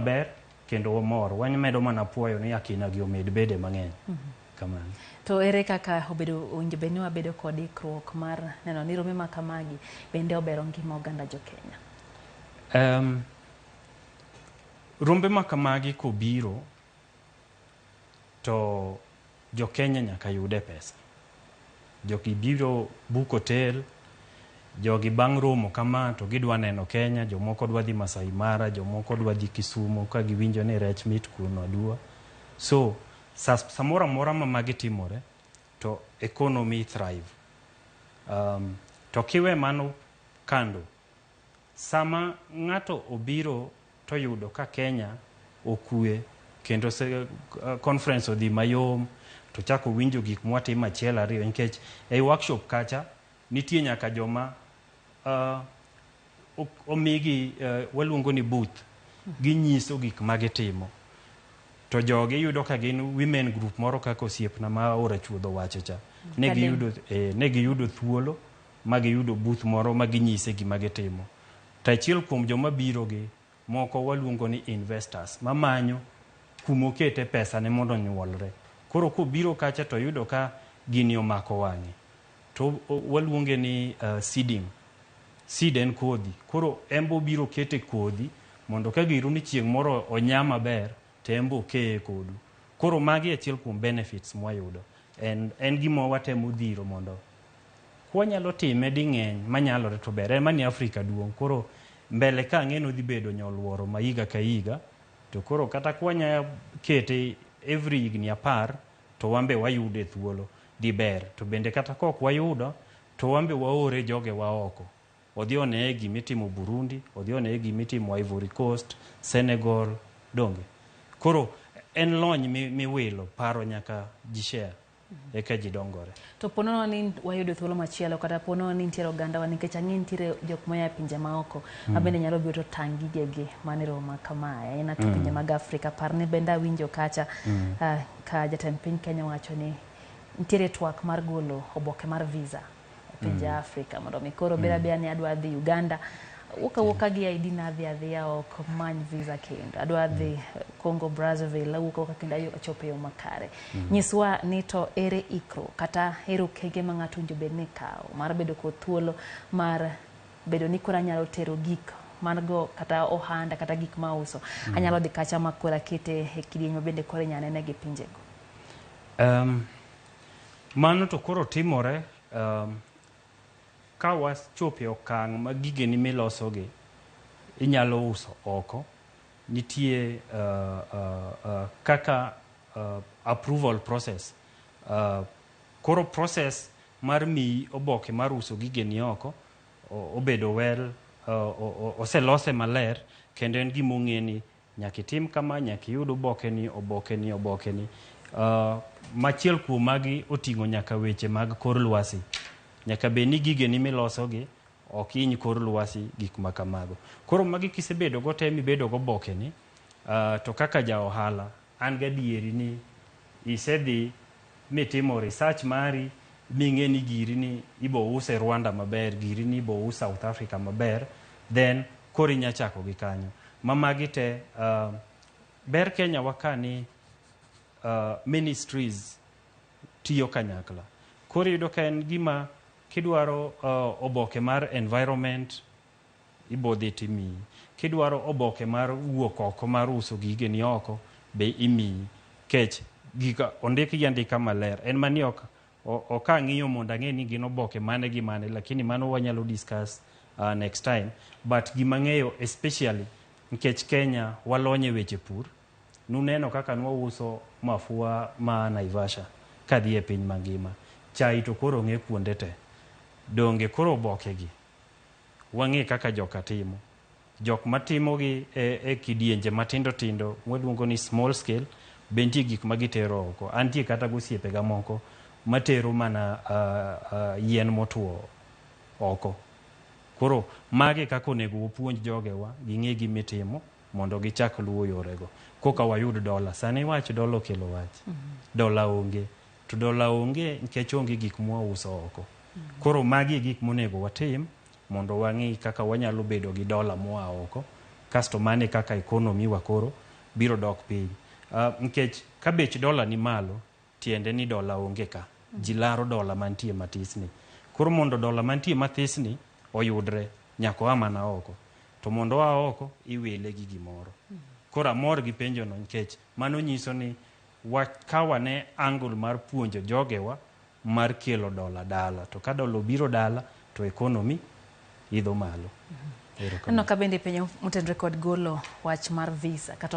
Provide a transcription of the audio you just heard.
maber kendo wamor wamedo mana puoyo ni akina gi omed bede mang'eny kamano. To ere kaka obedo owinjo bed ni wabedo kod ikruok mar neno ni rombe ma kamagi bende obero ngima oganda jo Kenya? Rombe ma kamagi kobiro to jo Kenya nyaka yude pesa. Jogi biro book hotel, jogi bang' romo kama to gidwa neno Kenya, jomoko dwa dhi Masai Mara, jomoko dwa dhi Kisumu ka giwinjo ni rech mit kuno adua. So samoro amora ma magi timore to economy thrive. To kiwe mano kando, sama ng'ato obiro to yudo ka Kenya okue kendo conference odhi mayom to chako winjo gik mwatimo achiel ariyo nikech ei workshop kacha nitie nyaka joma omigi waluongo ni booth, ginyiso gik magitimo. To jogi yudo ka gin women group moro kaka osiepna ma ora chuodho wacho cha. Ne giyudo thuolo magiyudo booth moro maginyise gima gitimo. To achiel kuom joma biro gi moko waluongo ni investors mamanyo kumokete pesa ne mondo nyuolre. Koro kobiro kacha to yudo ka gini omako wang'e. To waluonge ni seeding. Seed en kodhi. Koro embo biro kete kodhi mondo ka giru ni chieng' moro onya maber to embo kee kodu. Koro magi achiel kuom benefits mwayudo. En gima watemo dhiro mondo kwanyalo time ding'eny manyalore to ber. En mani Afrika duong'. Koro mbele ka ng'eno dhi bedo nyoluoro ma higa ka higa. To koro kata kwanya kete every higni 10 to wambe wayude thuolo di ber. To bende kata kok wayudo to wambe waore joge waoko. Odhi one gimitimo Burundi, odhi one gimitimo Ivory Coast, Senegal, donge. Koro en lony miwilo paro nyaka jishare eka jidongore. To ponono ni wayudo thuolo machielo kata ponono ni nitiere oganda wa nikech ang'e nitiere jok moya pinje maoko mabende nyalo biro tangi gege manero makamae ena to pinje mag Afrika parne benda winjo kacha ka jatend piny Kenya wacho ni nitiere twak mar golo oboke mar visa e pinje Afrika mondo mikoro bera ni adwa dhi Uganda woka gi ID na dhi ok many visa kendo adwa dhi Congo Brazzaville woka kendo ayo chope yo makare. Nyiswa ni to ere ikro kata ero kege ma ng'ato winjo bed ni kawo mar bedo ko thuolo mar bedo ni kora nyalo tero gik margo kata ohanda kata gik ma uso anyalo dhi kacha makora kete e kidieny mabende kore nyanene gi pinjego. Mano to koro timore ka wachope okang' ma gige ni milosogi inyalo uso oko. Nitie kaka approval process. Koro process mar mi oboke mar uso gige ni oko obedo oselose maler kendo en gima ong'e ni nyaka itim kama, nyaka iyud oboke ni. Machiel kuom magi oting'o nyaka weche mag kor lwasi. Nyaka be ni gige ni milosogi ok iny kor lwasi gik makamago. Koro magi kisebedo go temi bedo go boke ni to kaka ja ohala an gadieri ni isedhi mitimo research mari ming'e ni giri ni ibo use Rwanda maber, giri ni ibo use South Africa maber, then koro inya chako gi kanyo. Magi te ber Kenya wakani ministries tiyo kanyakla. Koro yudo ka en gima kidwaro oboke mar environment ibodhi timi. Kidwaro oboke mar wuok oko mar uso gige ni oko be imi. Kech giga ondiki andika maler. En mani ok ang'iyo mondo ang'e ni gin oboke mane gi mane, lakini mano wanyalo discuss next time. But gima ng'eyo especially nikech Kenya walonye weche pur. Nuneno kaka nwauso mafua ma Naivasha kadhi e piny mangima. Chai to koro ng'e kuonde te. Donge koro oboke gi wang'e kaka joka timo. Jok matimo gi e kidienje matindo tindo waluongo ni small scale bentie gik magitero oko. Antie kata gosiepe ga moko matero mana yien motuo oko. Koro mage kako nego upuonj jogewa ging'e gimitimo mondo gichak luwo yorego. Koka wayud dola. Sani wach dola okelo wach. Dola onge. To dola onge nikech onge gik mwauso oko. Koro magi gik monego watim mondo wang'i kaka wanyalo bedo gi dola moa oko kasto mane kaka economy wa koro biro dok piny. Nikech ka bech dola ni malo, tiende ni dola onge ka. Ji laro dola mantie matisni. Koro mondo dola mantie matisni oyudre, nyaka oa mana oko. To mondo oa oko, iwile gi gimoro. Koro amor gi penjo no nikech mano nyiso ni kawane angle mar puonjo jogewa mar kelo dola dala. To ka dola obiro dala, to economy idho malo. Ano ka bende penjo motenore kod golo wach mar visa kata